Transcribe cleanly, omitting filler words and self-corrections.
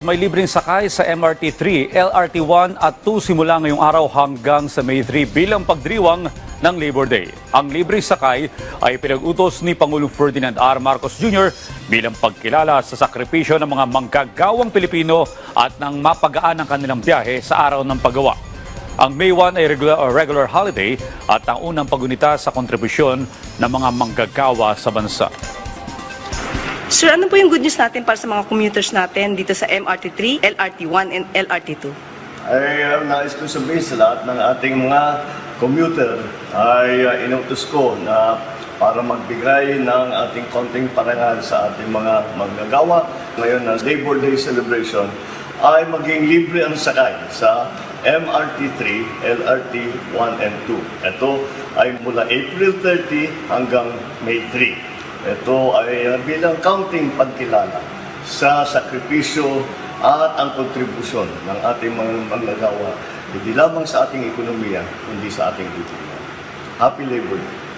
May libreng sakay sa MRT 3, LRT 1 at 2 simula ngayong araw hanggang sa May 3 bilang pagdiriwang ng Labor Day. Ang libreng sakay ay pinag-utos ni Pangulong Ferdinand R. Marcos Jr. bilang pagkilala sa sakripisyo ng mga manggagawang Pilipino at nang mapagaan ang kanilang biyahe sa araw ng paggawa. Ang May 1 ay regular holiday at ang unang pagunita sa kontribusyon ng mga manggagawa sa bansa. Sir, ano po yung good news natin para sa mga commuters natin dito sa MRT 3, LRT 1, and LRT 2? Ay nais ko sabihin sa lahat ng ating mga commuter ay inutos ko na para magbigay ng ating konting parangal sa ating mga manggagawa. Ngayon na Labor Day celebration ay maging libre ang sakay sa MRT 3, LRT 1 and 2. Ito ay mula April 30 hanggang May 3. Ito ay bilang counting pagkilala sa sakripisyo at ang kontribusyon ng ating mga manggagawa, hindi lamang sa ating ekonomiya, kundi sa ating lipunan. Happy Labor Day!